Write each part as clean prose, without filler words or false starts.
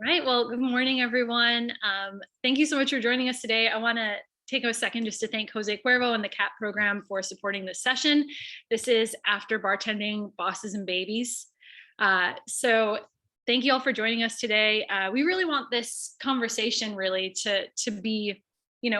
Right. Well, good morning, everyone. Thank you so much for joining us today. I want to take a second just to thank Jose Cuervo and the CAP program for supporting this session. This is After Bartending Bosses and Babies. So thank you all for joining us today. We really want this conversation really to be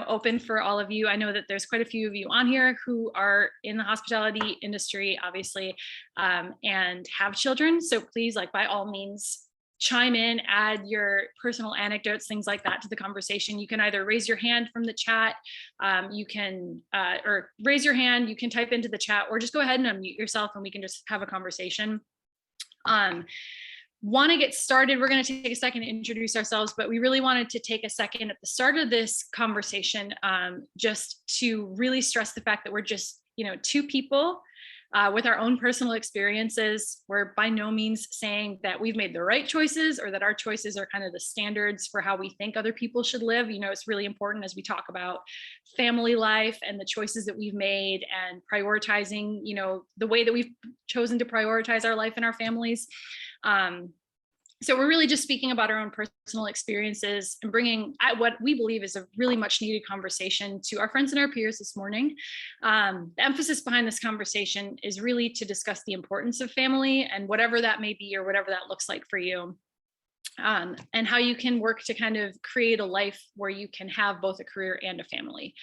open for all of you. I know that there's quite a few of you on here who are in the hospitality industry, obviously, and have children. So please, by all means, chime in, add your personal anecdotes, things like that to the conversation. You can either raise your hand from the chat, you can type into the chat, or just go ahead and unmute yourself and we can just have a conversation. Want to get started, we're going to take a second to introduce ourselves, but we really wanted to take a second at the start of this conversation just to really stress the fact that we're just two people with our own personal experiences. We're by no means saying that we've made the right choices or that our choices are kind of the standards for how we think other people should live. It's really important as we talk about family life and the choices that we've made and prioritizing, the way that we've chosen to prioritize our life and our families. So we're really just speaking about our own personal experiences and bringing what we believe is a really much needed conversation to our friends and our peers this morning. The emphasis behind this conversation is really to discuss the importance of family and whatever that may be or whatever that looks like for you. And how you can work to kind of create a life where you can have both a career and a family.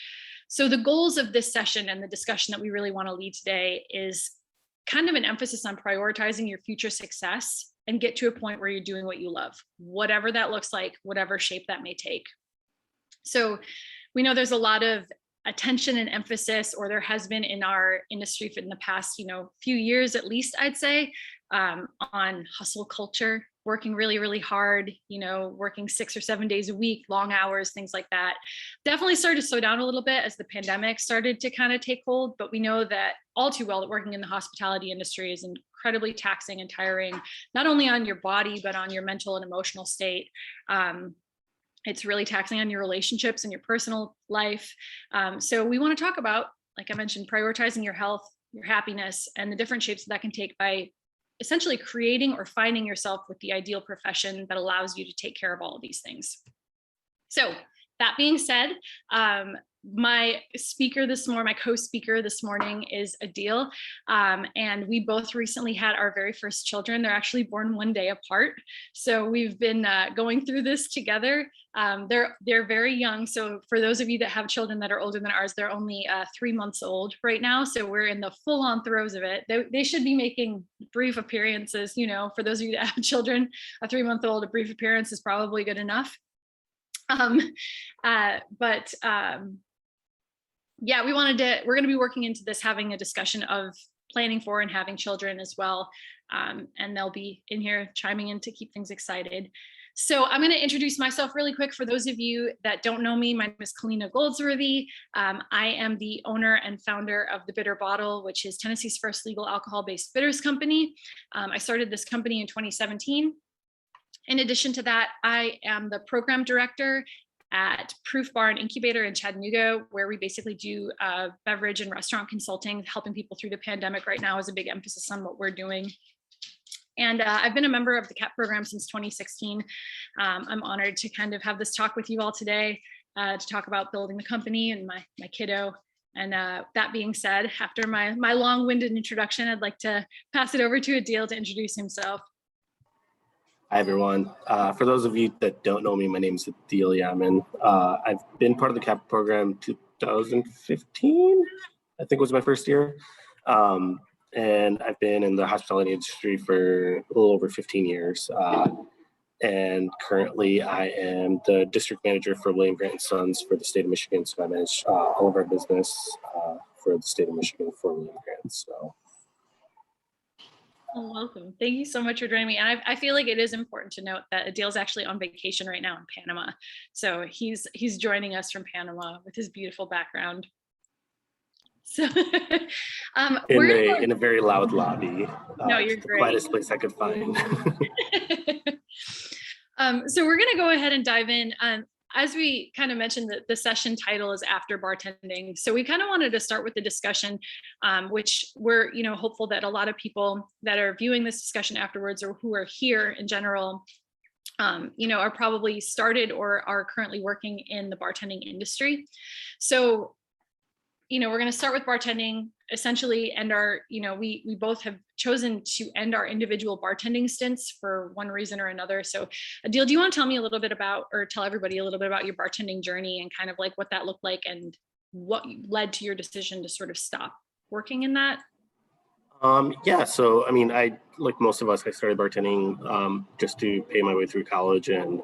So the goals of this session and the discussion that we really want to lead today is kind of an emphasis on prioritizing your future success and get to a point where you're doing what you love, whatever that looks like, whatever shape that may take. So we know there's a lot of attention and emphasis, or there has been in our industry in the past, few years at least, I'd say, on hustle culture, working really, really hard, working 6 or 7 days a week, long hours, things like that. Definitely started to slow down a little bit as the pandemic started to kind of take hold, but we know that all too well that working in the hospitality industry is incredibly taxing and tiring, not only on your body, but on your mental and emotional state. It's really taxing on your relationships and your personal life. So we want to talk about, like I mentioned, prioritizing your health, your happiness, and the different shapes that can take by essentially creating or finding yourself with the ideal profession that allows you to take care of all of these things. So that being said, my co-speaker this morning is Adil, and we both recently had our very first children. They're actually born one day apart, so we've been going through this together. They're very young, so for those of you that have children that are older than ours, they're only 3 months old right now, so we're in the full-on throes of it. They should be making brief appearances. For those of you that have children, a 3-month-old, a brief appearance is probably good enough. Yeah, we're going to be working into this, having a discussion of planning for and having children as well. And they'll be in here chiming in to keep things excited. So I'm going to introduce myself really quick. For those of you that don't know me, my name is Kaleena Goldsworthy. I am the owner and founder of The Bitter Bottle, which is Tennessee's first legal alcohol-based bitters company. I started this company in 2017. In addition to that, I am the program director at Proof Bar and Incubator in Chattanooga, where we basically do beverage and restaurant consulting. Helping people through the pandemic right now is a big emphasis on what we're doing. And I've been a member of the CAP program since 2016. I'm honored to kind of have this talk with you all today to talk about building the company and my kiddo. And that being said, after my long-winded introduction, I'd like to pass it over to Adil to introduce himself. Hi, everyone. For those of you that don't know me, my name is Adil Yamin. I've been part of the CAP program 2015, I think was my first year. And I've been in the hospitality industry for a little over 15 years. And currently I am the district manager for William Grant & Sons for the state of Michigan. So I manage all of our business for the state of Michigan for William Grant. So. Oh, welcome. Thank you so much for joining me. And I feel like it is important to note that Adil's actually on vacation right now in Panama. So he's joining us from Panama with his beautiful background. So in a very loud lobby. No, you're great. The quietest place I could find. So we're going to go ahead and dive in. As we kind of mentioned, the session title is After Bartending. So we kind of wanted to start with the discussion, which we're hopeful that a lot of people that are viewing this discussion afterwards, or who are here in general, are probably started or are currently working in the bartending industry. So, we're going to start with bartending, essentially end our, we both have chosen to end our individual bartending stints for one reason or another. So Adil, do you want to tell me a little bit about, or tell everybody a little bit about your bartending journey and kind of like what that looked like and what led to your decision to sort of stop working in that? Yeah, so I mean, like most of us, I started bartending just to pay my way through college, and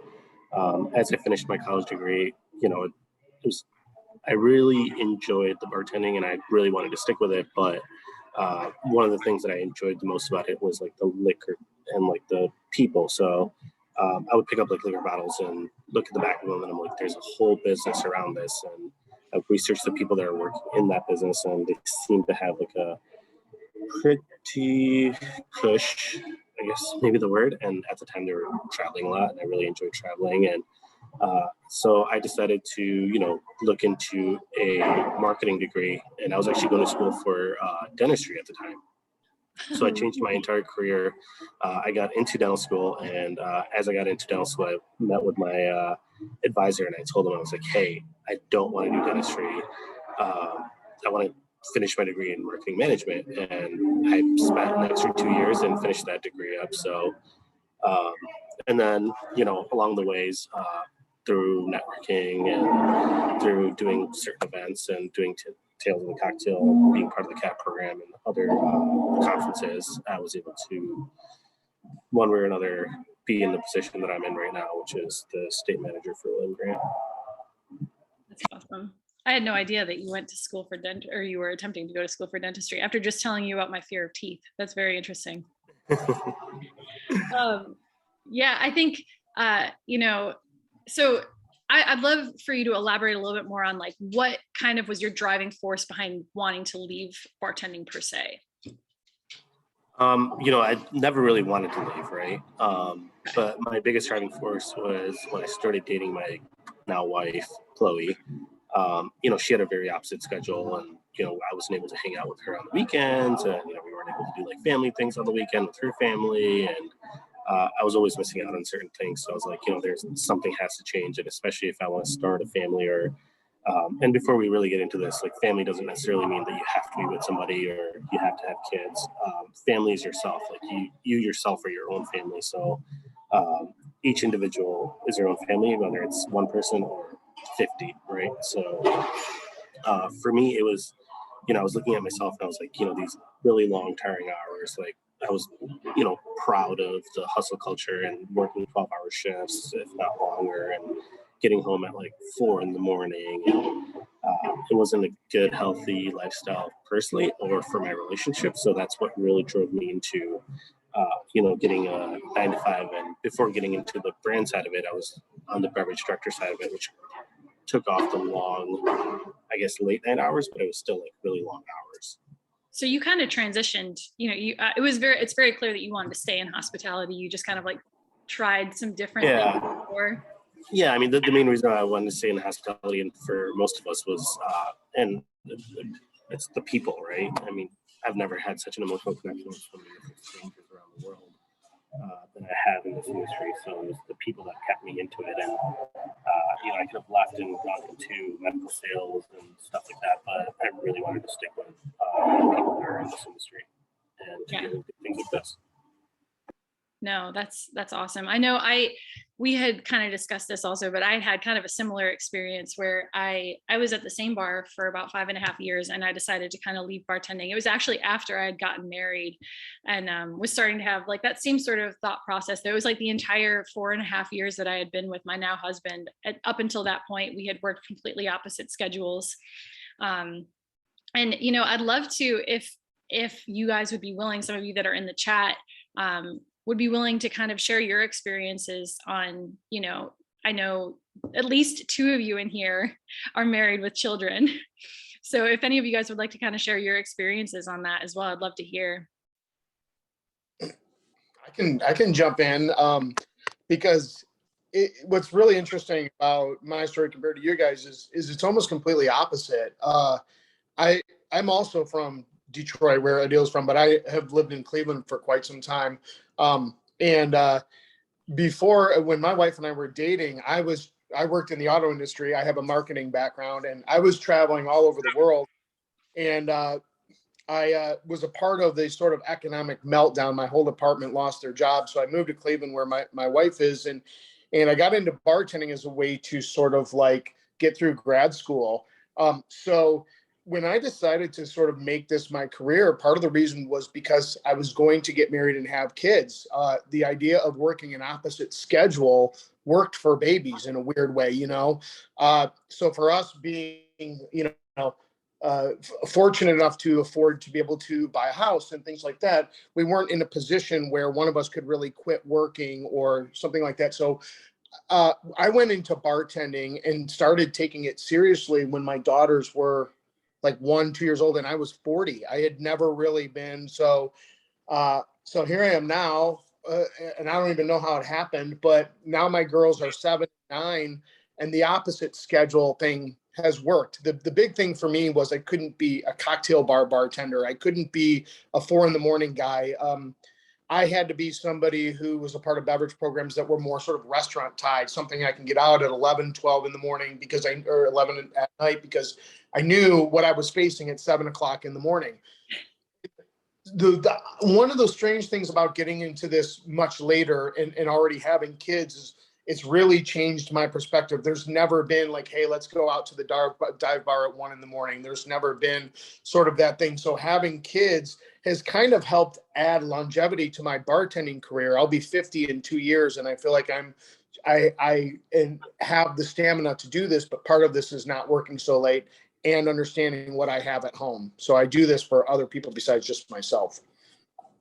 as I finished my college degree, it was I really enjoyed the bartending, and I really wanted to stick with it. But one of the things that I enjoyed the most about it was like the liquor and like the people. So I would pick up like liquor bottles and look at the back of them, and I'm like, there's a whole business around this, and I've researched the people that are working in that business, and they seem to have like a pretty cush, I guess maybe the word. And at the time they were traveling a lot, and I really enjoyed traveling. And so I decided to, look into a marketing degree, and I was actually going to school for dentistry at the time. So I changed my entire career. I got into dental school, and as I got into dental school, I met with my advisor, and I told him, I was like, hey, I don't want to do dentistry. I want to finish my degree in marketing management, and I spent an extra 2 years and finished that degree up. So, and then, along the ways, through networking and through doing certain events and doing Tales of the Cocktail, being part of the CAP program and other conferences, I was able to, one way or another, be in the position that I'm in right now, which is the state manager for Lynn Grant. That's awesome. I had no idea that you went to school for or you were attempting to go to school for dentistry after just telling you about my fear of teeth. That's very interesting. Yeah, I think, so I'd love for you to elaborate a little bit more on like what kind of was your driving force behind wanting to leave bartending per se. I never really wanted to leave, right? But my biggest driving force was when I started dating my now wife, Chloe. She had a very opposite schedule, and I wasn't able to hang out with her on the weekends, and we weren't able to do like family things on the weekend with her family, and I was always missing out on certain things. So I was like, there's something has to change, and especially if I want to start a family, or and before we really get into this, like family doesn't necessarily mean that you have to be with somebody or you have to have kids. Family is yourself. Like you yourself are your own family. So each individual is your own family, whether it's one person or 50, right? So for me, it was, I was looking at myself and I was like, these really long, tiring hours. Like I was, proud of the hustle culture and working 12-hour shifts, if not longer, and getting home at like 4 in the morning. And, it wasn't a good, healthy lifestyle personally or for my relationship. So that's what really drove me into, getting a 9 to 5. And before getting into the brand side of it, I was on the beverage director side of it, which took off the long, I guess, late night hours, but it was still like really long hours. So you kind of transitioned, it's very clear that you wanted to stay in hospitality. You just kind of like tried some different things before. Yeah, I mean, the main reason I wanted to stay in hospitality, and for most of us, was, and it's the people, right? I mean, I've never had such an emotional connection with so many different strangers around the world that I have in this industry. So it was the people that kept me into it. And, I could have left and gone into medical sales and stuff like that, but I really wanted to stick with people that are in this industry and to do things like this. No, that's awesome. I know we had kind of discussed this also, but I had kind of a similar experience where I was at the same bar for about 5.5 years, and I decided to kind of leave bartending. It was actually after I had gotten married and was starting to have like that same sort of thought process. There was like the entire 4.5 years that I had been with my now husband. Up until that point, we had worked completely opposite schedules. And, I'd love to, if you guys would be willing, some of you that are in the chat, would be willing to kind of share your experiences on, I know at least 2 of you in here are married with children. So if any of you guys would like to kind of share your experiences on that as well, I'd love to hear. I can jump in because what's really interesting about my story compared to you guys is it's almost completely opposite. I'm also from Detroit, where Adil's from, but I have lived in Cleveland for quite some time. And before, when my wife and I were dating, I worked in the auto industry. I have a marketing background, and I was traveling all over the world. And I was a part of the sort of economic meltdown. My whole department lost their job. So I moved to Cleveland where my wife is. And I got into bartending as a way to sort of like get through grad school. So when I decided to sort of make this my career, part of the reason was because I was going to get married and have kids. The idea of working an opposite schedule worked for babies in a weird way, you know? So for us being, you know, fortunate enough to afford to be able to buy a house and things like that, we weren't in a position where one of us could really quit working or something like that. So I went into bartending and started taking it seriously when my daughters were like 1, 2 years old, and I was 40. I had never really been. So here I am now, and I don't even know how it happened, but now my girls are 7, 9, and the opposite schedule thing has worked. The big thing for me was I couldn't be a cocktail bar bartender. I couldn't be a 4 a.m. guy. I had to be somebody who was a part of beverage programs that were more sort of restaurant tied, something I can get out at 11, 12 in the morning or 11 at night, because I knew what I was facing at 7 o'clock in the morning. One of the strange things about getting into this much later and already having kids is it's really changed my perspective. There's never been like, hey, let's go out to the dive bar at 1 a.m. There's never been sort of that thing. So having kids has kind of helped add longevity to my bartending career. I'll be 50 in 2 years, and I feel like I have the stamina to do this, but part of this is not working so late and understanding what I have at home. So I do this for other people besides just myself.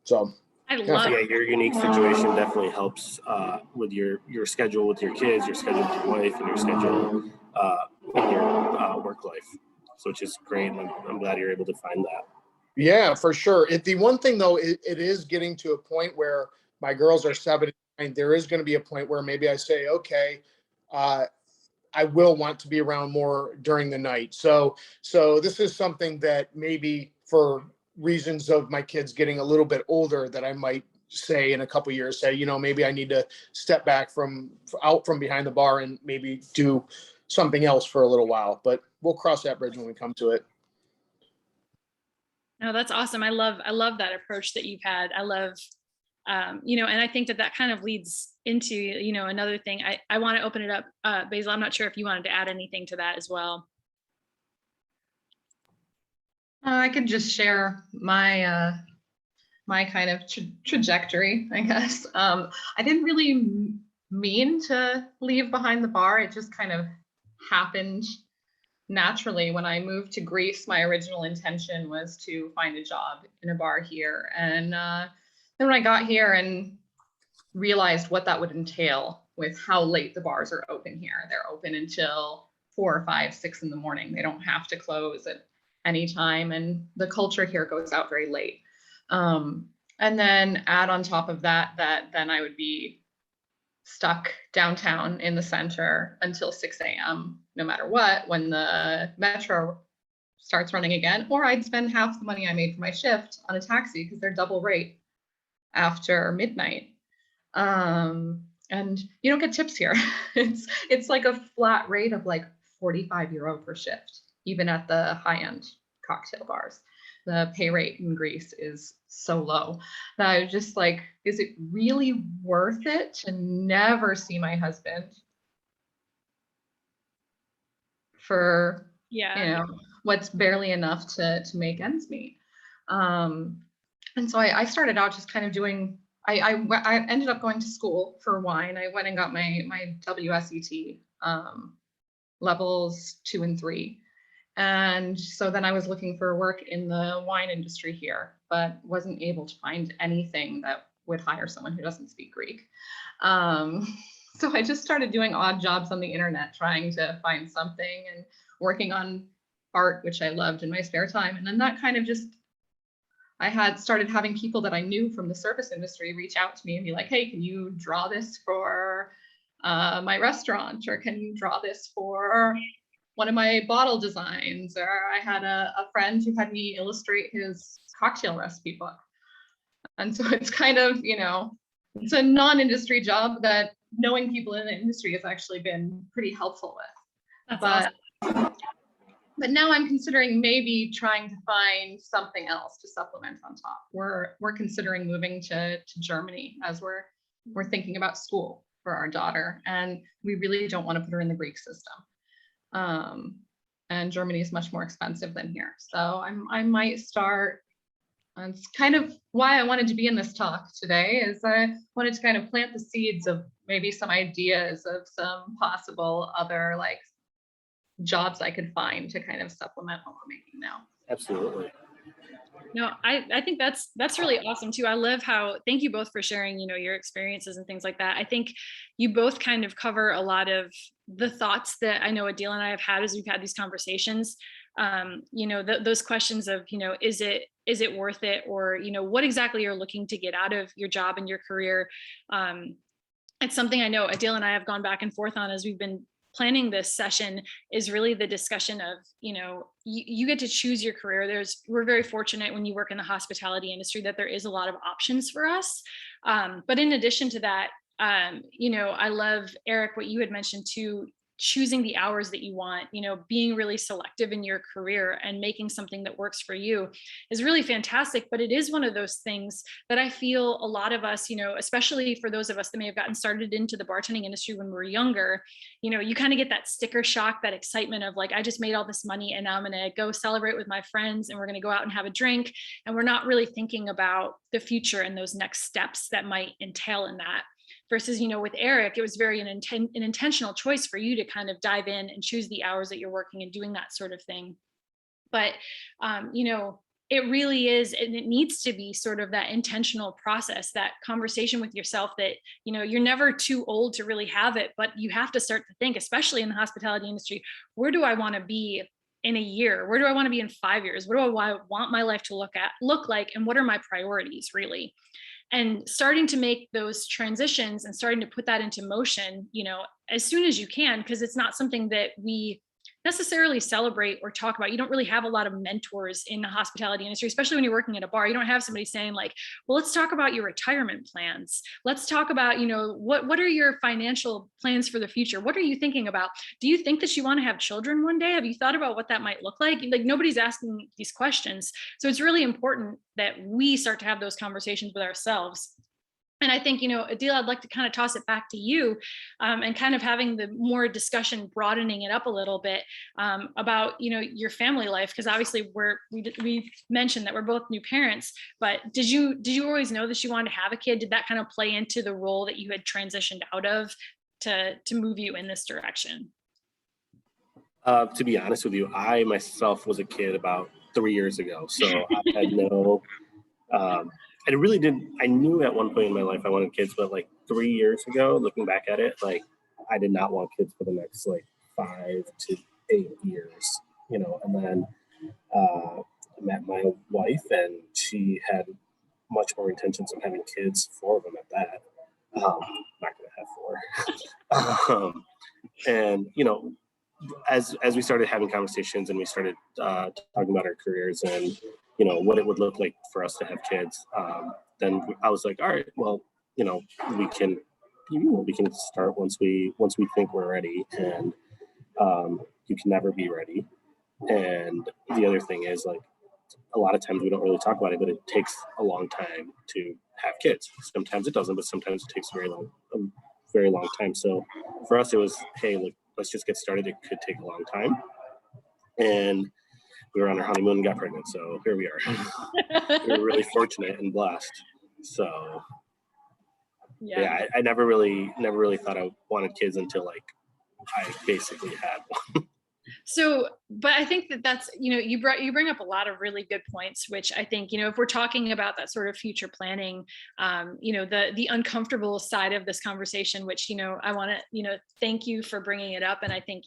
So I love yeah, your unique situation definitely helps with your schedule with your kids, your schedule with your wife, and your schedule with your work life. So which is great, and I'm glad you're able to find that. Yeah, for sure. The one thing though, it is getting to a point where my girls are 7 and 9. There is going to be a point where maybe I say, okay, I will want to be around more during the night. So this is something that maybe for reasons of my kids getting a little bit older that I might say in a couple of years, say, you know, maybe I need to step back out from behind the bar and maybe do something else for a little while, but we'll cross that bridge when we come to it. No, that's awesome. I love that approach that you've had. I love, you know, and I think that kind of leads into, you know, another thing. I want to open it up. Basil, I'm not sure if you wanted to add anything to that as well. I could just share my my kind of trajectory, I guess. I didn't really mean to leave behind the bar. It just kind of happened naturally. When I moved to Greece, my original intention was to find a job in a bar here. And then when I got here and realized what that would entail with how late the bars are open here, they're open until 4 or 5, 6 in the morning. They don't have to close at any time. And the culture here goes out very late. And then add on top of that then I would be stuck downtown in the center until 6 a.m. no matter what, when the metro starts running again, or I'd spend half the money I made for my shift on a taxi because they're double rate after midnight. And you don't get tips here. It's like a flat rate of like 45 euro per shift, even at the high-end cocktail bars. The pay rate in Greece is so low that I was just like, is it really worth it to never see my husband for, you know, what's barely enough to make ends meet? And so I started out just kind of doing, I ended up going to school for wine. I went and got my WSET levels 2 and 3. And so then I was looking for work in the wine industry here, but wasn't able to find anything that would hire someone who doesn't speak Greek. So I just started doing odd jobs on the internet, trying to find something and working on art, which I loved in my spare time. And then that kind of just, I had started having people that I knew from the service industry reach out to me and be like, hey, can you draw this for my restaurant? Or can you draw this for one of my bottle designs? Or I had a friend who had me illustrate his cocktail recipe book. And so it's kind of, you know, it's a non-industry job that knowing people in the industry has actually been pretty helpful with. That's awesome. But now I'm considering maybe trying to find something else to supplement on top. We're considering moving to Germany as we're thinking about school for our daughter, and we really don't want to put her in the Greek system. And Germany is much more expensive than here. So I might start. It's kind of why I wanted to be in this talk today, is I wanted to kind of plant the seeds of maybe some ideas of some possible other like jobs I could find to kind of supplement what we're making now. Absolutely. No, I think that's really awesome too. I love how, thank you both for sharing, your experiences and things like that. I think you both kind of cover a lot of the thoughts that I know Adil and I have had as we've had these conversations. Those questions of, is it worth it? Or, what exactly you're looking to get out of your job and your career. It's something I know Adil and I have gone back and forth on as we've been planning this session, is really the discussion of, you get to choose your career. We're very fortunate when you work in the hospitality industry that there is a lot of options for us. But in addition to that, I love, Eric, what you had mentioned too, choosing the hours that you want, being really selective in your career and making something that works for you is really fantastic. But it is one of those things that I feel a lot of us, especially for those of us that may have gotten started into the bartending industry when we were younger, you kind of get that sticker shock, that excitement of like, I just made all this money and now I'm going to go celebrate with my friends and we're going to go out and have a drink. And we're not really thinking about the future and those next steps that might entail in that. Versus, with Eric, it was very an intentional choice for you to kind of dive in and choose the hours that you're working and doing that sort of thing. But, it really is, and it needs to be sort of that intentional process, that conversation with yourself that, you're never too old to really have it, but you have to start to think, especially in the hospitality industry, where do I want to be in a year? Where do I want to be in 5 years? What do I want my life to look like? And what are my priorities really? And starting to make those transitions and starting to put that into motion, as soon as you can, because it's not something that we necessarily celebrate or talk about. You don't really have a lot of mentors in the hospitality industry, especially when you're working at a bar. You don't have somebody saying like, well, let's talk about your retirement plans. Let's talk about, what are your financial plans for the future? What are you thinking about? Do you think that you want to have children one day? Have you thought about what that might look like? Like, nobody's asking these questions. So it's really important that we start to have those conversations with ourselves. And I think, Adil, I'd like to kind of toss it back to you, and kind of having the more discussion, broadening it up a little bit, about, your family life, because obviously we mentioned that we're both new parents, but did you always know that you wanted to have a kid? Did that kind of play into the role that you had transitioned out of to move you in this direction? To be honest with you, I myself was a kid about 3 years ago, so I had no. I really didn't. I knew at one point in my life I wanted kids, but like 3 years ago, looking back at it, like I did not want kids for the next like 5 to 8 years, And then I met my wife, and she had much more intentions of having kids, 4 of them at that. Not gonna have 4. And as we started having conversations and we started talking about our careers and what it would look like for us to have kids, then I was like, all right, well, we can start once we think we're ready, and you can never be ready. And the other thing is, like, a lot of times we don't really talk about it, but it takes a long time to have kids. Sometimes it doesn't, but sometimes it takes a very long time. So for us, it was, hey, look, let's just get started. It could take a long time. And we were on our honeymoon and got pregnant. So here we are. We were really fortunate and blessed. So yeah, I never really thought I wanted kids until like I basically had one. So, but I think that's, you bring up a lot of really good points, which I think, if we're talking about that sort of future planning, the uncomfortable side of this conversation, which, I want to, thank you for bringing it up. And I think,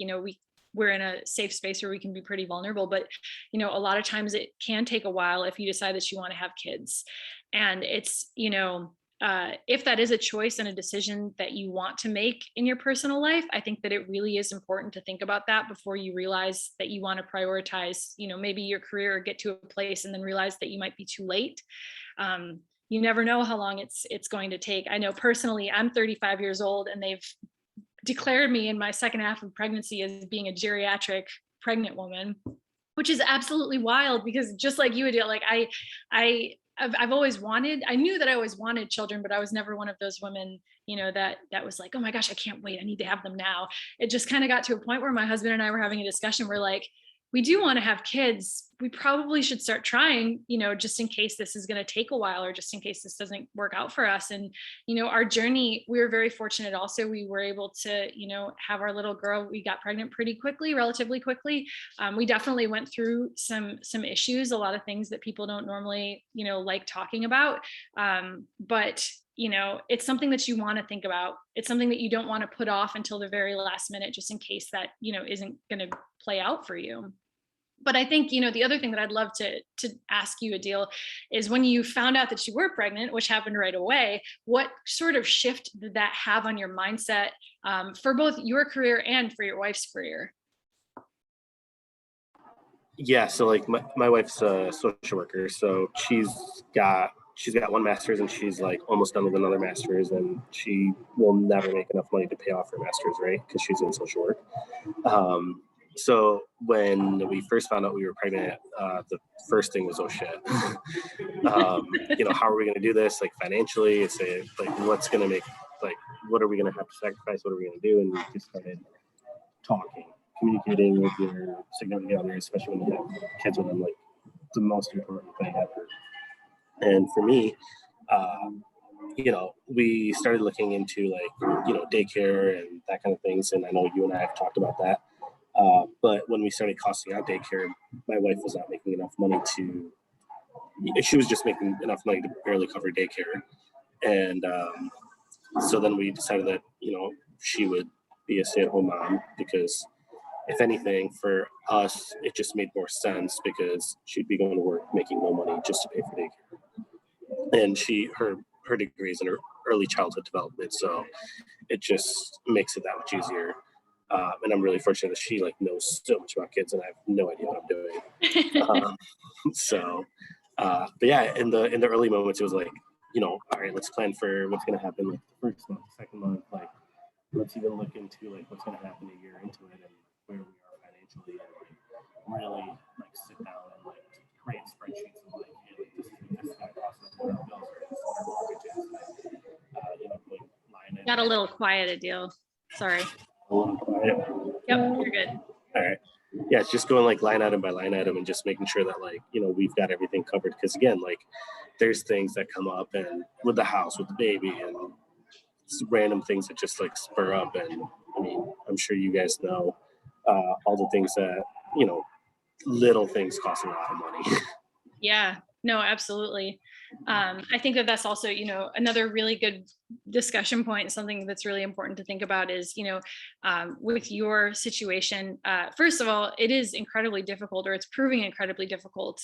we're in a safe space where we can be pretty vulnerable, but, a lot of times it can take a while if you decide that you want to have kids. And it's, if that is a choice and a decision that you want to make in your personal life, I think that it really is important to think about that before you realize that you want to prioritize, maybe your career or get to a place and then realize that you might be too late. you never know how long it's going to take. I know personally, I'm 35 years old, and they've declared me in my second half of pregnancy as being a geriatric pregnant woman, which is absolutely wild, because just like you, Adil, like I've always wanted, I knew that I always wanted children, but I was never one of those women, that was like, oh my gosh, I can't wait, I need to have them now. It just kind of got to a point where my husband and I were having a discussion. We're like, we do want to have kids. We probably should start trying, just in case this is going to take a while, or just in case this doesn't work out for us. And, our journey, we were very fortunate also. We were able to, have our little girl. We got pregnant pretty quickly, relatively quickly. We definitely went through some issues, a lot of things that people don't normally, like talking about. But it's something that you want to think about. It's something that you don't want to put off until the very last minute, just in case that, isn't going to play out for you. But I think, the other thing that I'd love to ask you, Adil, is when you found out that you were pregnant, which happened right away, what sort of shift did that have on your mindset, for both your career and for your wife's career? Yeah, so like my wife's a social worker, so she's got one master's, and she's like almost done with another master's, and she will never make enough money to pay off her master's, right? Because she's in social work. So when we first found out we were pregnant, the first thing was, oh shit. How are we going to do this? Like financially, it's like what's going to make, like, what are we going to have to sacrifice? What are we going to do? And we just started talking, communicating with your significant other, especially when you have kids with them, like the most important thing ever. And for me, we started looking into daycare and that kind of things. And I know you and I have talked about that. But when we started costing out daycare, my wife was not making enough money she was just making enough money to barely cover daycare. And so then we decided that, she would be a stay-at-home mom, because if anything, for us, it just made more sense, because she'd be going to work making no money just to pay for daycare. And her degree is in early childhood development, so it just makes it that much easier. And I'm really fortunate that she knows so much about kids, and I have no idea what I'm doing. But yeah, in the early moments, it was like, all right, let's plan for what's going to happen the first month, second month. Let's even look into what's going to happen a year into it, and where we are financially, and really sit down and create spreadsheets of hey, this is going to cost us, what our bills are, this is what our mortgage is, line Got a little quiet, Adil. Sorry. A little quiet. Yep, you're good. All right. Yeah, it's just going line item by line item, and just making sure that we've got everything covered. Because again, there's things that come up, and with the house, with the baby, and random things that just spur up. And I mean, I'm sure you guys know all the things that little things cost a lot of money. Yeah, no, absolutely. I think that's also, another really good discussion point. Something that's really important to think about is, with your situation, first of all, it is incredibly difficult, or it's proving incredibly difficult,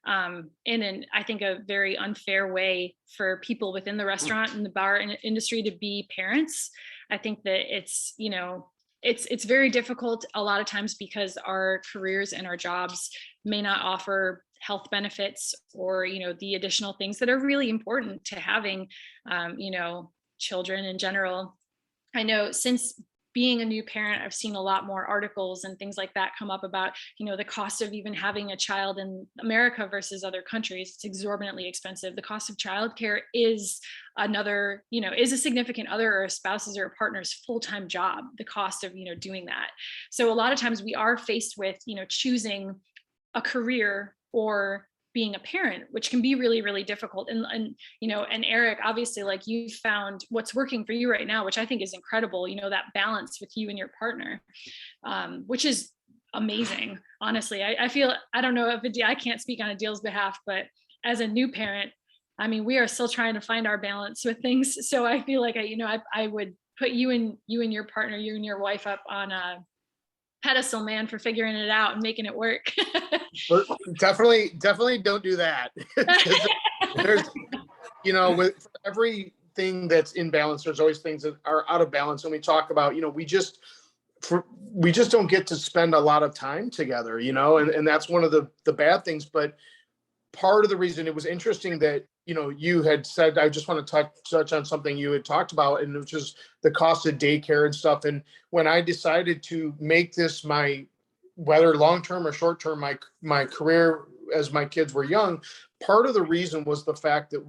in I think a very unfair way for people within the restaurant and the bar industry to be parents. I think that it's, it's very difficult a lot of times, because our careers and our jobs may not offer health benefits, or the additional things that are really important to having children in general. I know since being a new parent, I've seen a lot more articles and things like that come up about the cost of even having a child in America versus other countries. It's exorbitantly expensive. The cost of childcare is another, is a significant other or a spouse's or a partner's full-time job, the cost of doing that. So a lot of times we are faced with choosing a career or being a parent, which can be really, really difficult. And Eric, obviously, you found what's working for you right now, which I think is incredible, that balance with you and your partner, which is amazing. Honestly, I feel, I don't know if I can't speak on Adil's behalf, but as a new parent, I mean, we are still trying to find our balance with things. So I feel like I would put you and your partner, you and your wife up on a pedestal, man, for figuring it out and making it work. But definitely don't do that. There's, with everything that's in balance, there's always things that are out of balance. And we talk about, we just don't get to spend a lot of time together, and that's one of the bad things. But part of the reason it was interesting that, you know, you had said, I just want to touch on something you had talked about, and which is the cost of daycare and stuff. And when I decided to make this my, whether long-term or short-term, my career as my kids were young, part of the reason was the fact that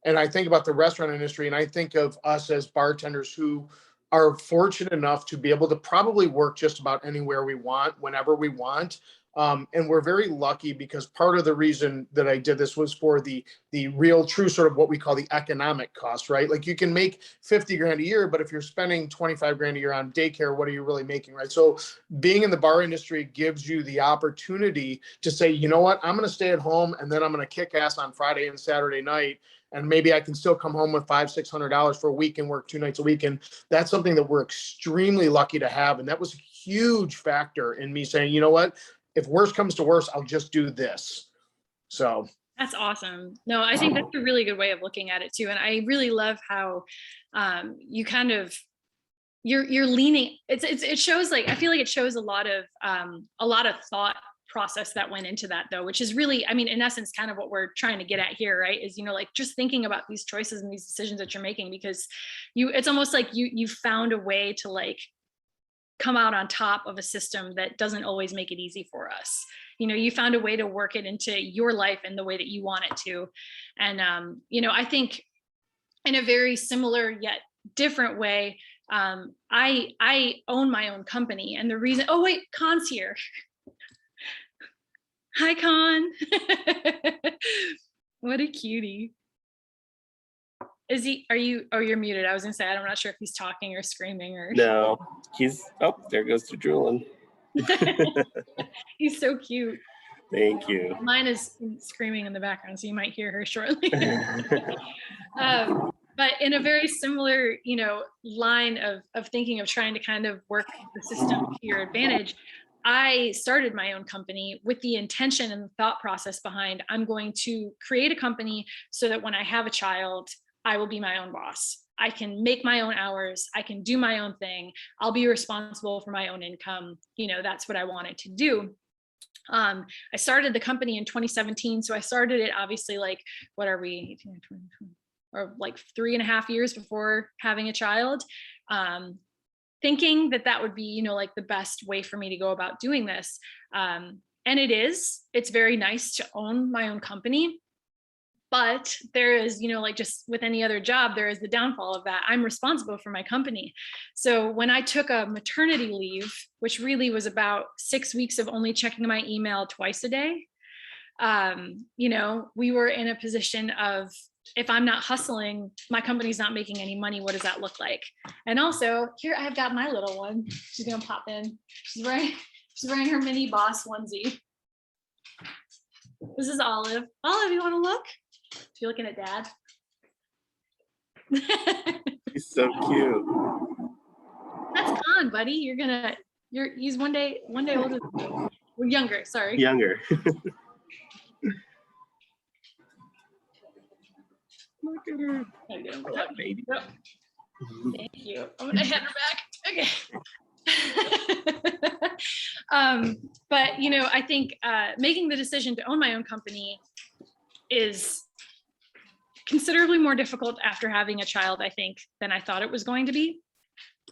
and I think about the restaurant industry, and I think of us as bartenders who are fortunate enough to be able to probably work just about anywhere we want, whenever we want. And we're very lucky, because part of the reason that I did this was for the real true sort of what we call the economic cost, right? Like you can make 50 grand a year, but if you're spending 25 grand a year on daycare, what are you really making, right? So being in the bar industry gives you the opportunity to say, you know what, I'm going to stay at home, and then I'm going to kick ass on Friday and Saturday night. And maybe I can still come home with $500-600 for a week and work 2 nights a week. And that's something that we're extremely lucky to have. And that was a huge factor in me saying, you know what, if worse comes to worse, I'll just do this. So that's awesome. No, I think that's a really good way of looking at it too. And I really love how you kind of, you're leaning, it shows, like, I feel like it shows a lot of thought process that went into that, though, which is really, I mean, in essence, kind of what we're trying to get at here, right? Is, you know, like just thinking about these choices and these decisions that you're making, because it's almost like you found a way to like come out on top of a system that doesn't always make it easy for us. You know, you found a way to work it into your life in the way that you want it to. And, you know, I think in a very similar yet different way, I own my own company. And the reason, oh wait, Con's here. Hi, Con. What a cutie. Is he, are you, oh, you're muted. I was gonna say, I'm not sure if he's talking or screaming or. No, he's, oh, there goes the drooling. He's so cute. Thank you. Mine is screaming in the background, so you might hear her shortly. But in a very similar, you know, line of thinking of trying to kind of work the system to your advantage, I started my own company with the intention and the thought process behind, I'm going to create a company so that when I have a child, I will be my own boss. I can make my own hours. I can do my own thing. I'll be responsible for my own income. You know, that's what I wanted to do. I started the company in 2017. So I started it obviously, like, what are we, 18, 20, or like 3.5 years before having a child. Thinking that would be, you know, like the best way for me to go about doing this. And it's very nice to own my own company, but there is, you know, like just with any other job, there is the downfall of that. I'm responsible for my company. So when I took a maternity leave, which really was about 6 weeks of only checking my email twice a day, you know, we were in a position of, if I'm not hustling, my company's not making any money. What does that look like? And also here, I've got my little one. She's gonna pop in. She's wearing her mini boss onesie. This is Olive. Olive, you want to look? You're looking at Dad. He's so cute. That's Con, buddy. He's one day older than you. Well, younger. Sorry. Younger. Look at her. That baby. Yep. Thank you. I'm gonna hand her back. Okay. But you know, I think making the decision to own my own company is considerably more difficult after having a child, I think, than I thought it was going to be.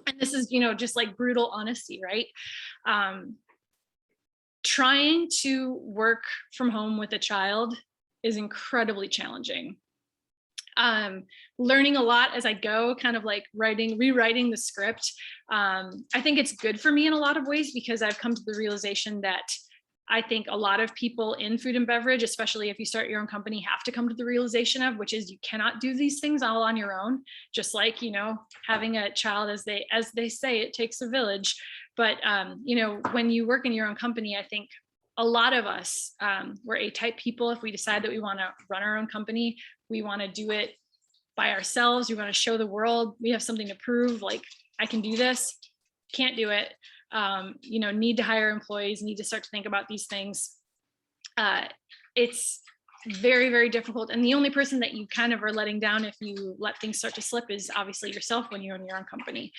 And this is, you know, just like brutal honesty, right? Trying to work from home with a child is incredibly challenging. Learning a lot as I go, kind of like rewriting the script. I think it's good for me in a lot of ways, because I've come to the realization that I think a lot of people in food and beverage, especially if you start your own company, have to come to the realization of, which is you cannot do these things all on your own. Just like, you know, having a child, as they say, it takes a village. But, you know, when you work in your own company, I think a lot of us, we're A-type people. If we decide that we want to run our own company, we want to do it by ourselves. We want to show the world we have something to prove, like, I can do this. Can't do it. You know, need to hire employees, need to start to think about these things. It's very, very difficult. And the only person that you kind of are letting down if you let things start to slip is obviously yourself when you own your own company,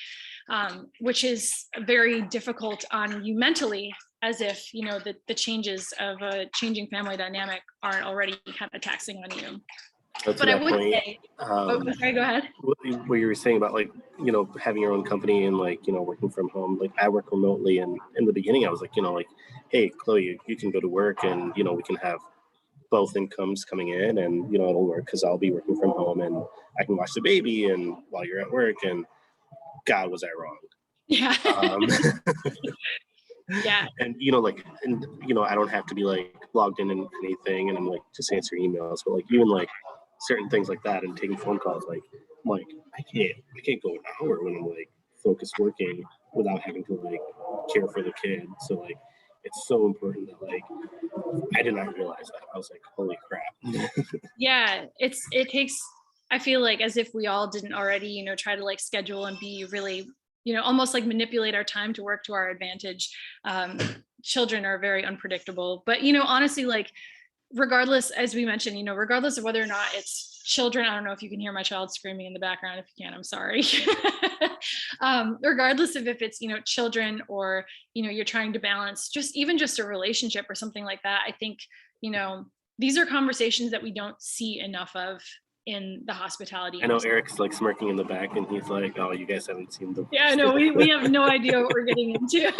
which is very difficult on you mentally, as if, you know, the changes of a changing family dynamic aren't already kind of taxing on you. To But I that would point, say, sorry, go ahead. what you were saying about, like, you know, having your own company and, like, you know, working from home. Like, I work remotely, and in the beginning I was like, you know, like, hey, Chloe, you can go to work, and, you know, we can have both incomes coming in, and, you know, it'll work because I'll be working from home and I can watch the baby and while you're at work. And God, was I wrong. Yeah. Yeah. And, you know, like, and, you know, I don't have to be like logged in anything, and I'm like just answer emails, but like even like certain things like that and taking phone calls, like I'm like, I can't go an hour when I'm like focused working without having to like care for the kid. So like it's so important that, like, I did not realize that. I was like, holy crap. Yeah, it takes, I feel like, as if we all didn't already, you know, try to like schedule and be really, you know, almost like manipulate our time to work to our advantage. Children are very unpredictable, but, you know, honestly, like, regardless, as we mentioned, you know, regardless of whether or not it's children, I don't know if you can hear my child screaming in the background. If you can, I'm sorry. Regardless of if it's, you know, children, or, you know, you're trying to balance just even just a relationship or something like that, I think, you know, these are conversations that we don't see enough of in the hospitality I know industry. Eric's like smirking in the back, and he's like, oh, you guys haven't seen the Yeah, no, we have no idea what we're getting into.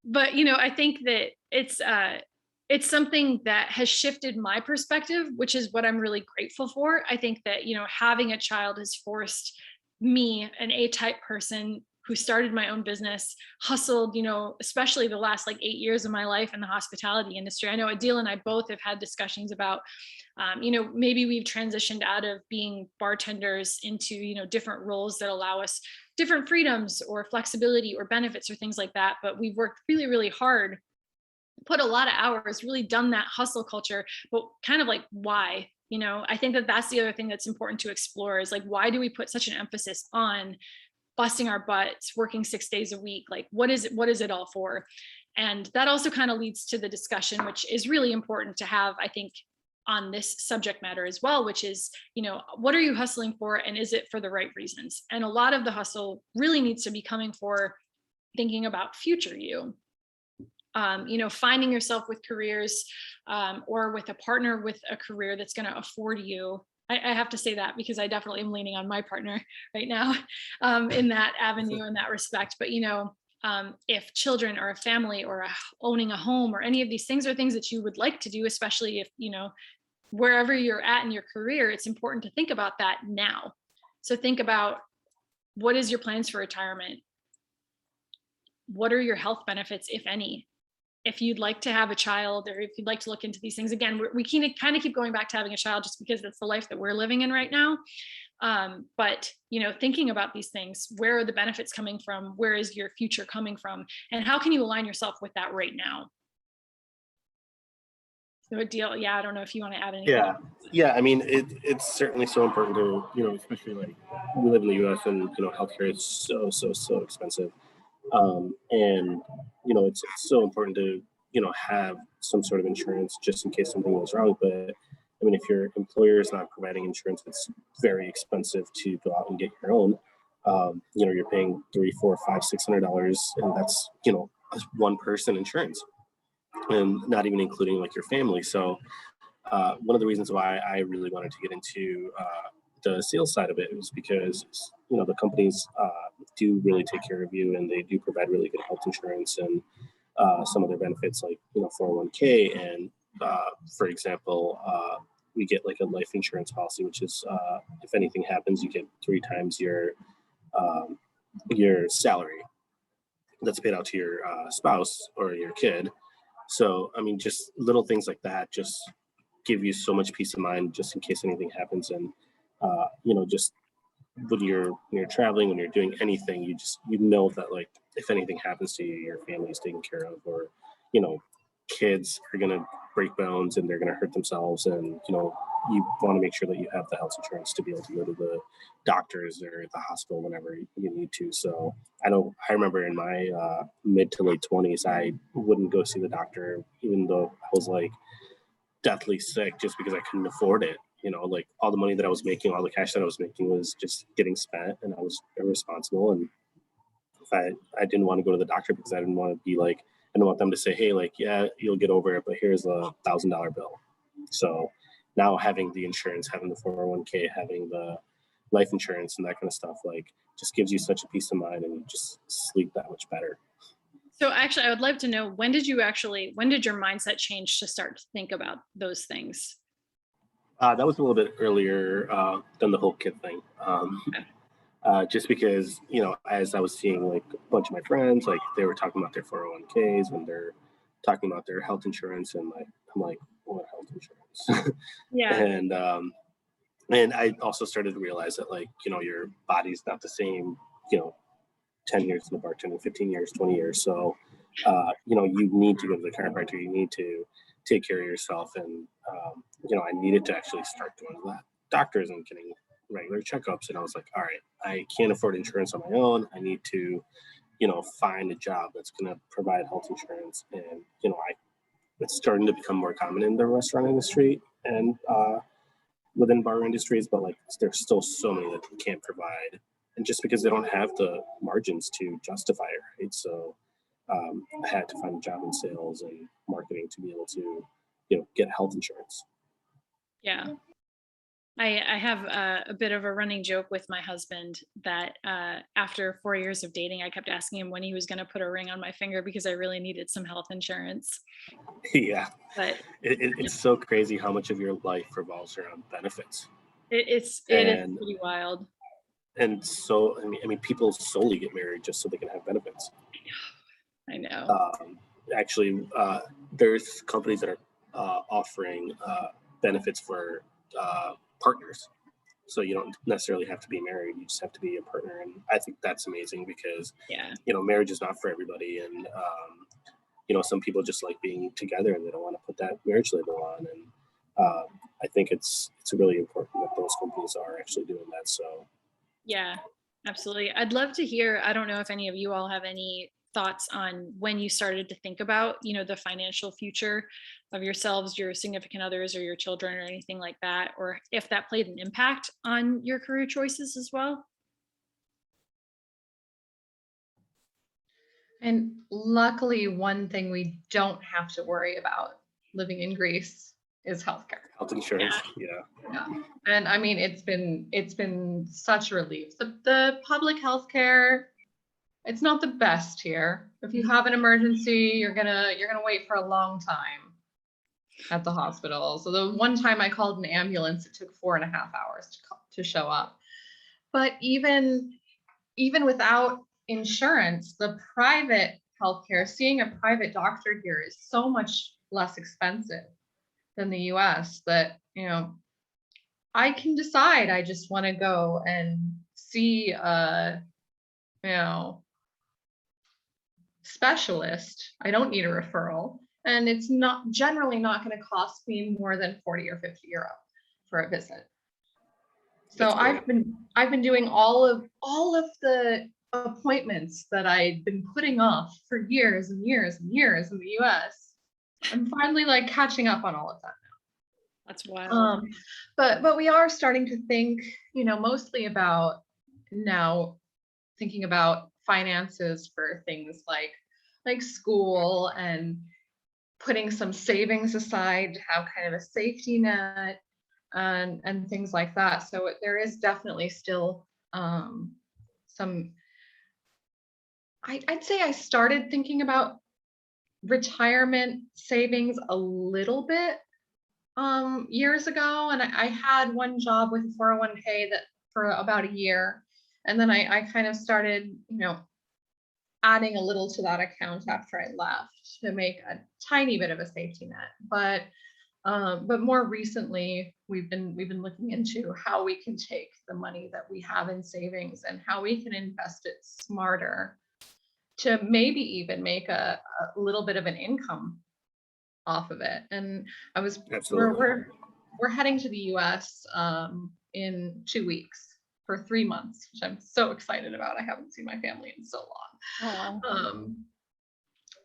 But, you know, I think that it's something that has shifted my perspective, which is what I'm really grateful for. I think that, you know, having a child has forced me, an A-type person who started my own business, hustled, you know, especially the last like 8 years of my life in the hospitality industry. I know Adil and I both have had discussions about, you know, maybe we've transitioned out of being bartenders into, you know, different roles that allow us different freedoms or flexibility or benefits or things like that. But we've worked really, really hard, put a lot of hours, really done that hustle culture, but kind of like, why? You know, I think that that's the other thing that's important to explore, is like, why do we put such an emphasis on busting our butts, working 6 days a week? Like, what is it all for? And that also kind of leads to the discussion, which is really important to have, I think, on this subject matter as well, which is, you know, what are you hustling for, and is it for the right reasons? And a lot of the hustle really needs to be coming for thinking about future you. You know, finding yourself with careers, or with a partner with a career that's going to afford you. I have to say that because I definitely am leaning on my partner right now, in that avenue, in that respect. But, you know, if children or a family or owning a home or any of these things are things that you would like to do, especially if, you know, wherever you're at in your career, it's important to think about that now. So think about, what is your plans for retirement? What are your health benefits, if any? If you'd like to have a child, or if you'd like to look into these things, again, we kind of keep going back to having a child just because that's the life that we're living in right now. But, you know, thinking about these things, where are the benefits coming from? Where is your future coming from? And how can you align yourself with that right now? So Adil, yeah, I don't know if you want to add anything. Yeah. I mean, it's certainly so important to, you know, especially like we live in the U.S. and, you know, healthcare is so expensive. And, you know, it's so important to, you know, have some sort of insurance just in case something goes wrong. But I mean, if your employer is not providing insurance, it's very expensive to go out and get your own. You know, you're paying $300, $400, $500, $600, and that's, you know, one person insurance, and not even including like your family. So one of the reasons why I really wanted to get into the sales side of it was because, you know, the companies do really take care of you, and they do provide really good health insurance, and some of their benefits, like, you know, 401k. And for example, we get like a life insurance policy, which is if anything happens, you get 3 times your salary that's paid out to your spouse or your kid. So, I mean, just little things like that just give you so much peace of mind just in case anything happens. And, you know, just when you're traveling, when you're doing anything, you know that, like, if anything happens to you, your family is taken care of. Or, you know, kids are going to break bones and they're going to hurt themselves. And, you know, you want to make sure that you have the health insurance to be able to go to the doctors or the hospital whenever you need to. So I remember in my mid to late 20s, I wouldn't go see the doctor, even though I was like deathly sick, just because I couldn't afford it. You know, like, all the money that I was making, all the cash that I was making was just getting spent, and I was irresponsible. And I didn't want to go to the doctor because I didn't want to be like, I didn't want them to say, hey, like, yeah, you'll get over it, but here's a $1,000 bill. So now having the insurance, having the 401k, having the life insurance and that kind of stuff, like, just gives you such a peace of mind, and you just sleep that much better. So actually, I would love to know, when did your mindset change to start to think about those things? That was a little bit earlier than the whole kid thing. Just because, as I was seeing like a bunch of my friends, like they were talking about their 401ks and they're talking about their health insurance, and like I'm like, what health insurance? Yeah. And I also started to realize that, like, your body's not the same, 10 years in the bartending, 15 years, 20 years. So, you need to go to the chiropractor. You need to take care of yourself. And, I needed to actually start doing that. Doctors and getting regular checkups. And I was like, all right, I can't afford insurance on my own. I need to, find a job that's going to provide health insurance. And, it's starting to become more common in the restaurant industry and within bar industries, but like there's still so many that can't provide. And just because they don't have the margins to justify it, right? So I had to find a job in sales and marketing to be able to, get health insurance. Yeah. I have a bit of a running joke with my husband that after 4 years of dating, I kept asking him when he was going to put a ring on my finger because I really needed some health insurance. Yeah. But it's so crazy how much of your life revolves around benefits. it is pretty wild. And so, I mean, people solely get married just so they can have benefits. I know. Actually, there's companies that are offering benefits for partners. So you don't necessarily have to be married. You just have to be a partner. And I think that's amazing because, marriage is not for everybody. And, some people just like being together and they don't want to put that marriage label on. And I think it's really important that those companies are actually doing that. So. Yeah, absolutely. I'd love to hear, I don't know if any of you all have any thoughts on when you started to think about, the financial future of yourselves, your significant others, or your children, or anything like that, or if that played an impact on your career choices as well. And luckily, one thing we don't have to worry about living in Greece is healthcare. Health insurance, yeah. And I mean, it's been such a relief. The public healthcare, it's not the best here. If you have an emergency, you're gonna wait for a long time at the hospital. So the one time I called an ambulance, it took 4.5 hours to show up. But even without insurance, the private healthcare, seeing a private doctor here is so much less expensive than the US that, I can decide I just want to go and see a, specialist. I don't need a referral. And it's generally not going to cost me more than 40 or 50 euro for a visit. So I've been doing all of the appointments that I'd been putting off for years and years and years in the US. I'm finally like catching up on all of that now. That's wild. But we are starting to think, mostly about now thinking about finances for things like school and putting some savings aside to have kind of a safety net and things like that. So there is definitely still some, I'd say I started thinking about retirement savings a little bit years ago. And I had one job with a 401k that for about a year. And then I kind of started, adding a little to that account after I left to make a tiny bit of a safety net. But more recently, we've been looking into how we can take the money that we have in savings and how we can invest it smarter to maybe even make a little bit of an income off of it. And we're heading to the US in 2 weeks for 3 months, which I'm so excited about. I haven't seen my family in so long.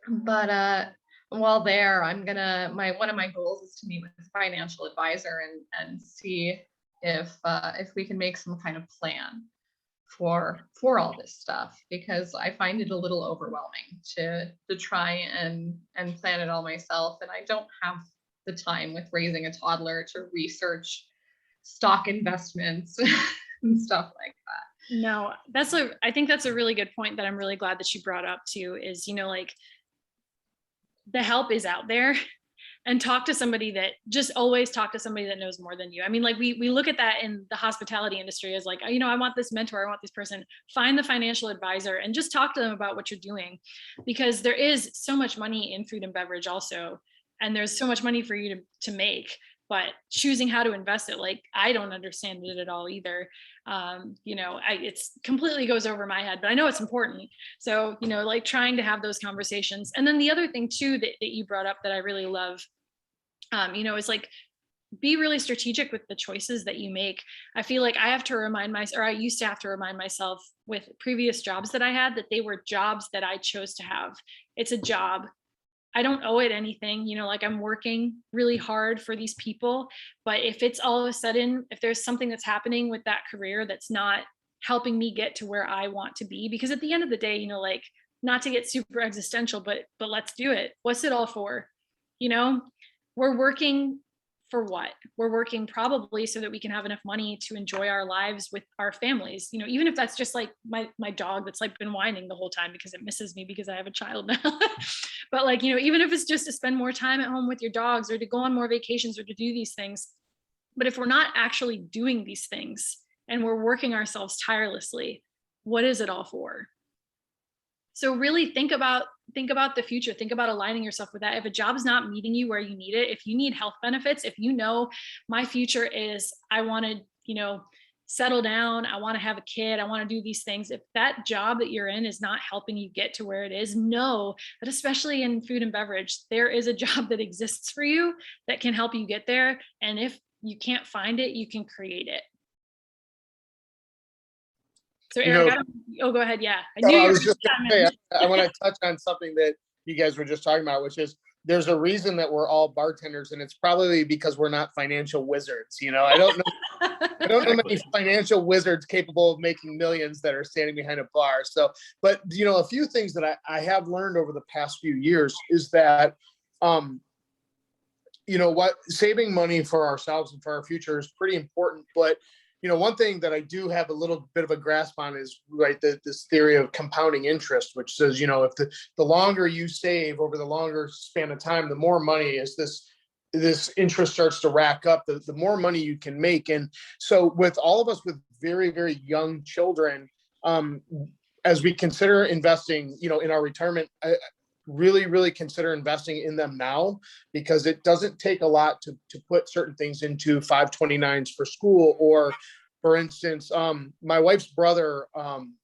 But while there, one of my goals is to meet with a financial advisor and see if we can make some kind of plan for all this stuff, because I find it a little overwhelming to try and plan it all myself. And I don't have the time with raising a toddler to research stock investments and stuff like that. No, I think that's a really good point that I'm really glad that you brought up too, is, like, the help is out there. And always talk to somebody that knows more than you. I mean, like, we look at that in the hospitality industry as like, I want this mentor, I want this person. Find the financial advisor and just talk to them about what you're doing, because there is so much money in food and beverage also. And there's so much money for you to make, but choosing how to invest it, like, I don't understand it at all either. It's completely goes over my head, but I know it's important. So, like, trying to have those conversations. And then the other thing too, that you brought up that I really love, is like, be really strategic with the choices that you make. I feel like I used to have to remind myself with previous jobs that I had, that they were jobs that I chose to have. It's a job. I don't owe it anything, like, I'm working really hard for these people. But if it's all of a sudden, if there's something that's happening with that career that's not helping me get to where I want to be, because at the end of the day, like, not to get super existential, but let's do it. What's it all for? We're working for what? We're working probably so that we can have enough money to enjoy our lives with our families, even if that's just like my dog that's like been whining the whole time because it misses me because I have a child now. But like, even if it's just to spend more time at home with your dogs, or to go on more vacations, or to do these things. But if we're not actually doing these things and we're working ourselves tirelessly, what is it all for? So really think about the future. Think about aligning yourself with that. If a job's not meeting you where you need it, if you need health benefits, if my future is, I want to, settle down, I want to have a kid, I want to do these things. If that job that you're in is not helping you get to where it is, know that, especially in food and beverage, there is a job that exists for you that can help you get there. And if you can't find it, you can create it. So Eric, go ahead. Yeah. I was just going to say, I want to touch on something that you guys were just talking about, which is, there's a reason that we're all bartenders, and it's probably because we're not financial wizards. I don't know many financial wizards capable of making millions that are standing behind a bar. So, but a few things that I have learned over the past few years is that, saving money for ourselves and for our future is pretty important. But one thing that I do have a little bit of a grasp on is, right, this theory of compounding interest, which says, if the longer you save over the longer span of time, the more money as this interest starts to rack up, the more money you can make. And so with all of us with very, very young children, as we consider investing, in our retirement, really, really consider investing in them now, because it doesn't take a lot to put certain things into 529s for school. Or, for instance, my wife's brother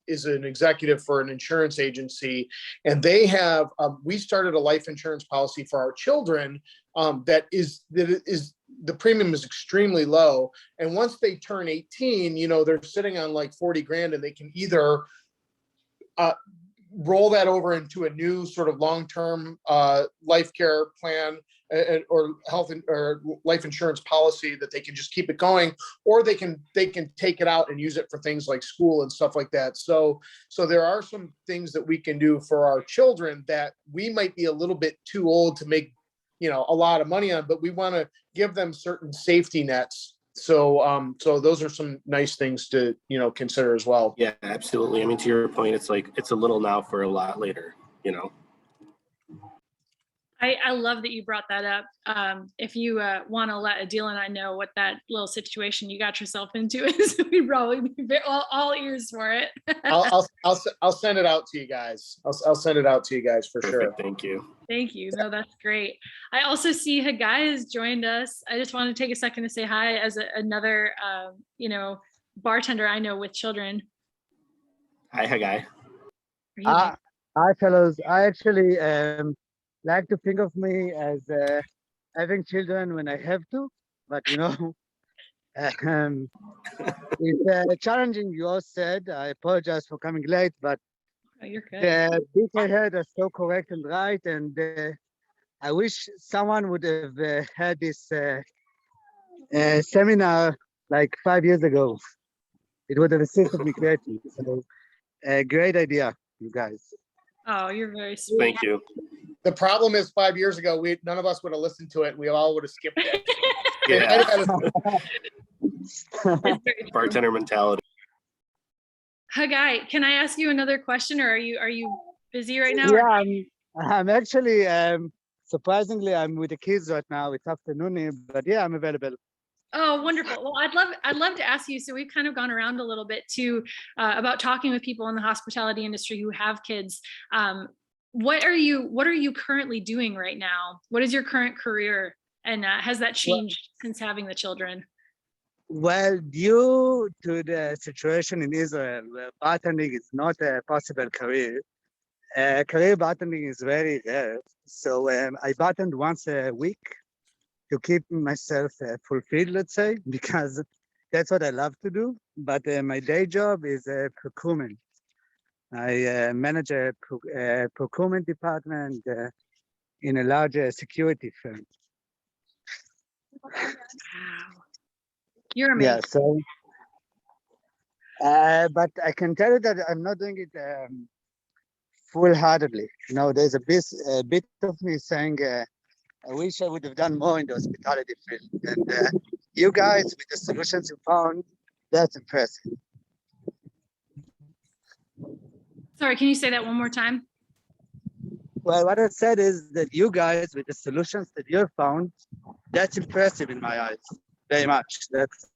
is an executive for an insurance agency, and they have, we started a life insurance policy for our children that is the premium is extremely low. And once they turn 18, they're sitting on like 40 grand, and they can either roll that over into a new sort of long-term life care plan or health or life insurance policy that they can just keep it going, or they can take it out and use it for things like school and stuff like that. So there are some things that we can do for our children that we might be a little bit too old to make, a lot of money on, but we want to give them certain safety nets. So those are some nice things to, consider as well. Yeah, absolutely. I mean, to your point, it's like, it's a little now for a lot later, I love that you brought that up. If you want to let Adil and I know what that little situation you got yourself into is, we'd probably be all ears for it. I'll send it out to you guys. I'll send it out to you guys for Perfect. sure. Thank you. Thank you. No, that's great. I also see Hagai has joined us. I just want to take a second to say hi as another, bartender I know with children. Hi, Hagai. Hi, fellows. I actually like to think of me as having children when I have to, but it's challenging. You all said, I apologize for coming late, but Oh, you're good. the bits I heard are so correct and right, and I wish someone would have had this seminar like 5 years ago, it would have assisted me greatly. So, great idea, you guys. Oh, you're very sweet. Thank you. The problem is 5 years ago, none of us would have listened to it. We all would have skipped it. Yeah. It's very true. Bartender mentality. Hagai, can I ask you another question, or are you busy right now? Yeah, I'm actually surprisingly I'm with the kids right now. It's afternoon, but yeah, I'm available. Oh, wonderful. Well, I'd love to ask you. So we've kind of gone around a little bit too about talking with people in the hospitality industry who have kids. What are you currently doing right now? What is your current career, and has that changed since having the children? Well, due to the situation in Israel, where bartending is not a possible career, career bartending is very rare. So I bartend once a week to keep myself fulfilled, let's say, because that's what I love to do. But my day job is procurement. I manage a procurement department in a larger security firm. Wow. You're amazing. Yeah, so, but I can tell you that I'm not doing it full-heartedly. You know, there's a bit of me saying, I wish I would have done more in the hospitality field. And you guys, with the solutions you found, that's impressive. Sorry, can you say that one more time? Well, what I said is that you guys, with the solutions that you found, that's impressive in my eyes, very much. That's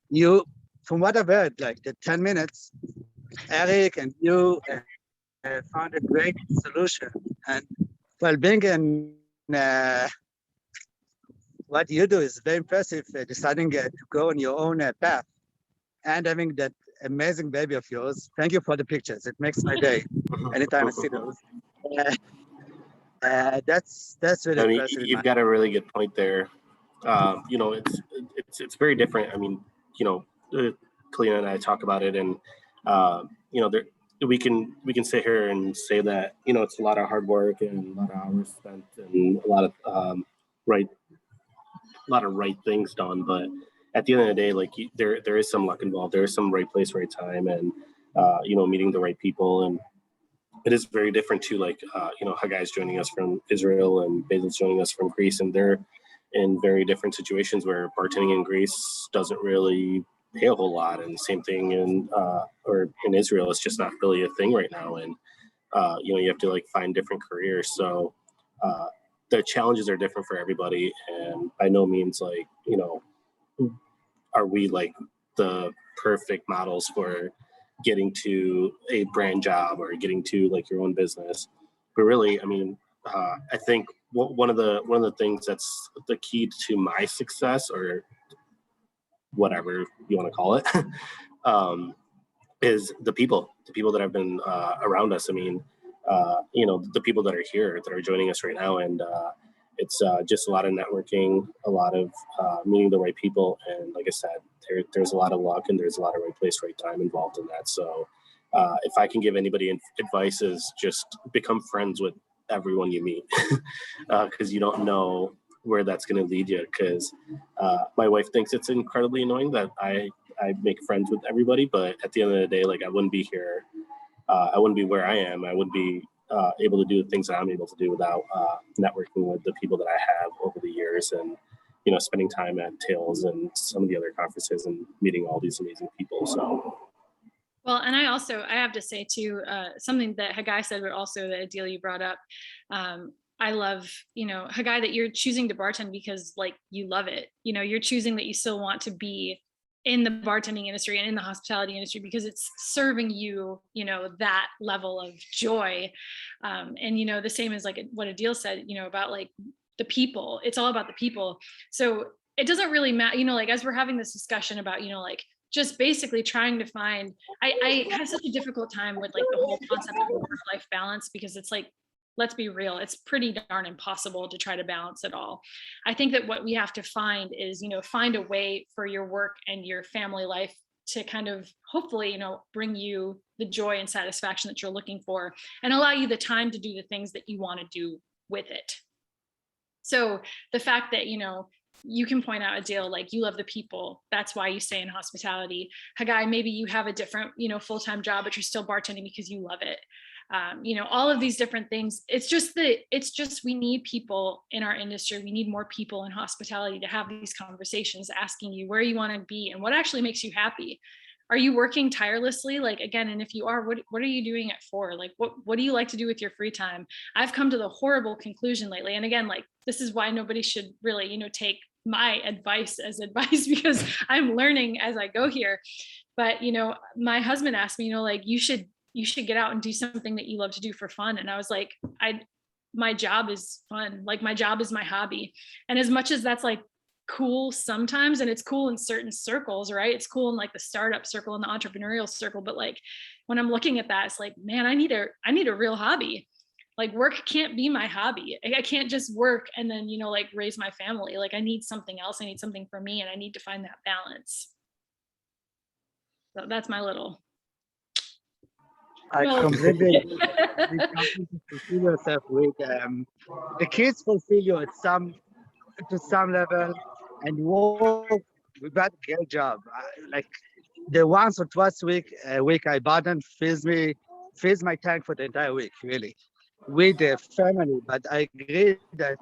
you, from what I've heard, like the 10 minutes, Eric and you found a great solution. And well, being in what you do is very impressive, deciding to go on your own path and having that amazing baby of yours. Thank you for the pictures. It makes my day anytime I see those. That's really I mean, impressive. you've got a really good point there. You know, it's very different. I mean, you know, Kaleena and I talk about it, and you know, we can sit here and say that, you know, it's a lot of hard work and a lot of hours spent and a lot of right things done. But at the end of the day, like there is some luck involved. There is some right place, right time, and you know, meeting the right people. And it is very different too. Like you know, Hagai's joining us from Israel and Basil's joining us from Greece, and they're in very different situations where bartending in Greece doesn't really pay a whole lot, and the same thing in or in Israel, it's just not really a thing right now. And you know, you have to like find different careers. So the challenges are different for everybody, and by no means, like, you know, are we like the perfect models for getting to a brand job or getting to like your own business. But really, I mean, I think one of the things that's the key to my success, or whatever you want to call it, is the people that have been around us. I mean, you know, the people that are here, that are joining us right now. And it's just a lot of networking, a lot of meeting the right people. And like I said, there's a lot of luck, and there's a lot of right place, right time involved in that. So if I can give anybody advice, is just become friends with everyone you meet, because you don't know where that's going to lead you. Because my wife thinks it's incredibly annoying that I make friends with everybody, but at the end of the day, like, I wouldn't be here. I wouldn't be where I am. I wouldn't be able to do the things that I'm able to do without networking with the people that I have over the years, and, you know, spending time at Tails and some of the other conferences and meeting all these amazing people. So. Well, and I have to say too, something that Hagai said, but also that Adil, you brought up. I love, you know, Hagai, that you're choosing to bartend because, like, you love it. You know, you're choosing that you still want to be in the bartending industry and in the hospitality industry because it's serving you, you know, that level of joy. And, you know, the same as like what Adil said, you know, about like the people. It's all about the people. So it doesn't really matter, you know, like, as we're having this discussion about, you know, like, just basically trying to find, I have such a difficult time with like the whole concept of work-life balance, because it's like, let's be real, it's pretty darn impossible to try to balance it all. I think that what we have to find is, you know, find a way for your work and your family life to kind of hopefully, you know, bring you the joy and satisfaction that you're looking for, and allow you the time to do the things that you want to do with it. So the fact that, you know, you can point out Adil, like you love the people. That's why you stay in hospitality. Hagai, maybe you have a different, full-time job, but you're still bartending because you love it. All of these different things. It's just we need people in our industry. We need more people in hospitality to have these conversations, asking you where you want to be and what actually makes you happy. Are you working tirelessly? Like, again, and if you are, what are you doing it for? Like, what do you like to do with your free time? I've come to the horrible conclusion lately. And again, like, this is why nobody should really, take my advice as advice, because I'm learning as I go here. But, my husband asked me, like, you should get out and do something that you love to do for fun. And I was like, my job is fun. Like, my job is my hobby. And as much as that's like cool sometimes, and it's cool in certain circles, right? It's cool in like the startup circle and the entrepreneurial circle. But like, when I'm looking at that, it's like, man, I need a real hobby. Like, work can't be my hobby. I can't just work and then, like raise my family. Like, I need something else. I need something for me, and I need to find that balance. So that's my little. I completely fulfill yourself with the kids fulfill you to some level, and you work with that great job. Like the once or twice a week I bartend fills my tank for the entire week, really, with the family. But I agree that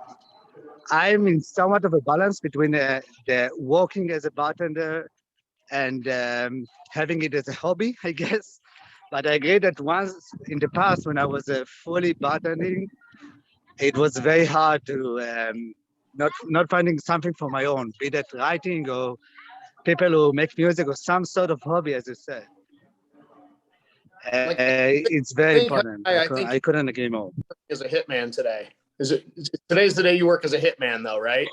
I'm in somewhat of a balance between the working as a bartender and having it as a hobby, I guess. But I agree that once in the past, when I was fully bartending, it was very hard to not finding something for my own, be that writing or people who make music or some sort of hobby, as you said. It's very important. I couldn't agree more. As a hitman today, today's the day you work as a hitman, though, right?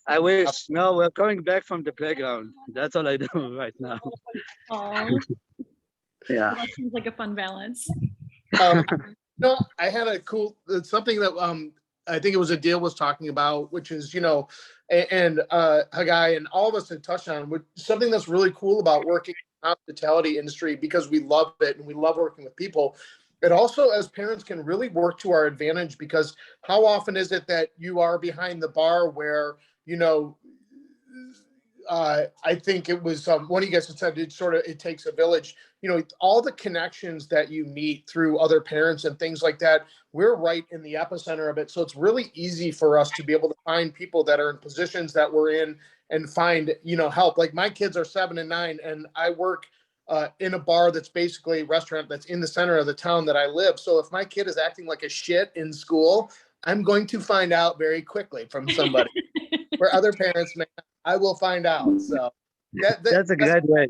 I wish. No, we're coming back from the playground. That's all I do right now. Oh, yeah. That seems like a fun balance. No, I had something that I think it was Adil was talking about, which is, and Hagai and all of us had touched on, something that's really cool about working in the hospitality industry, because we love it and we love working with people. It also, as parents, can really work to our advantage, because how often is it that you are behind the bar where, I think it was one of you guys said it takes a village. All the connections that you meet through other parents and things like that, we're right in the epicenter of it. So it's really easy for us to be able to find people that are in positions that we're in and find, help. Like, my kids are 7 and 9, and I work in a bar that's basically a restaurant that's in the center of the town that I live. So if my kid is acting like a shit in school, I'm going to find out very quickly from somebody. Where other parents may, I will find out. So that's a great way.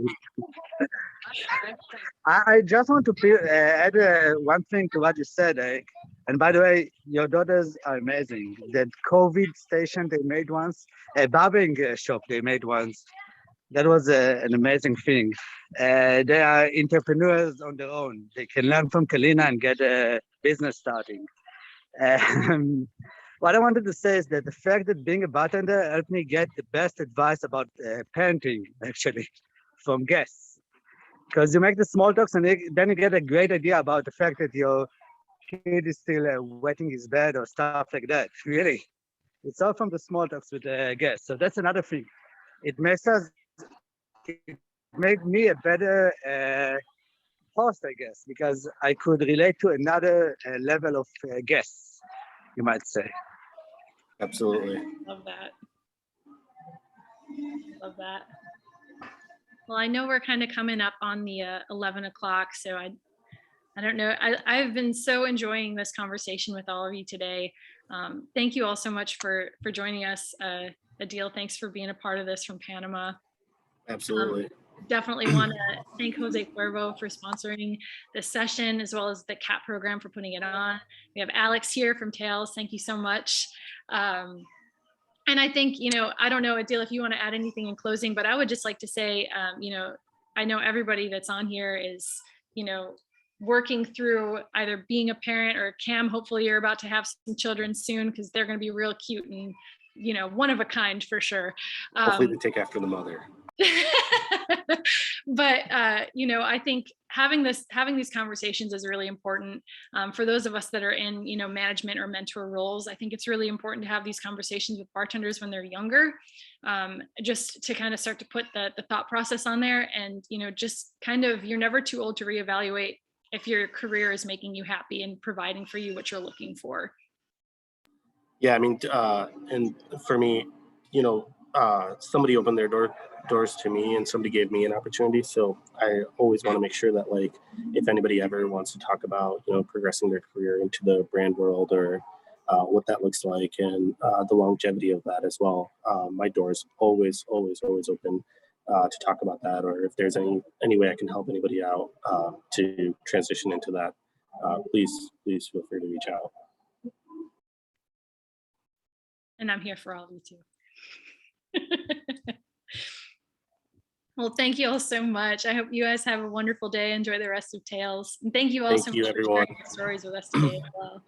I just want to add one thing to what you said. And by the way, your daughters are amazing. That COVID station they made once, a barbering shop they made once. That was an amazing thing. They are entrepreneurs on their own. They can learn from Kaleena and get a business starting. What I wanted to say is that the fact that being a bartender helped me get the best advice about parenting, actually, from guests. Because you make the small talks and then you get a great idea about the fact that your kid is still wetting his bed or stuff like that. Really, it's all from the small talks with the guests. So that's another thing. It made me a better host, I guess, because I could relate to another level of guests, you might say. Absolutely. Love that. Well, I know we're kind of coming up on the 11 o'clock, so I don't know. I've been so enjoying this conversation with all of you today. Thank you all so much for joining us. Adil, thanks for being a part of this from Panama. Absolutely. Definitely want to thank Jose Cuervo for sponsoring this session, as well as the CAP program for putting it on. We have Alex here from Tails. Thank you so much. And I think, I don't know, Adil, if you want to add anything in closing, but I would just like to say, I know everybody that's on here is, working through either being a parent, or Cam, hopefully you're about to have some children soon, because they're going to be real cute and, one of a kind for sure. Hopefully they take after the mother. But, I think having these conversations is really important. For those of us that are in, management or mentor roles, I think it's really important to have these conversations with bartenders when they're younger, just to kind of start to put the thought process on there, and, just kind of, you're never too old to reevaluate if your career is making you happy and providing for you what you're looking for. Yeah, I mean, and for me, somebody opened their doors to me, and somebody gave me an opportunity. So I always want to make sure that, like, if anybody ever wants to talk about, progressing their career into the brand world, or what that looks like, and the longevity of that as well, my door is always open to talk about that. Or if there's any way I can help anybody out to transition into that, please feel free to reach out. And I'm here for all of you too. Well, thank you all so much. I hope you guys have a wonderful day. Enjoy the rest of Tales. And thank you all so much for everyone. sharing your stories with us today as well.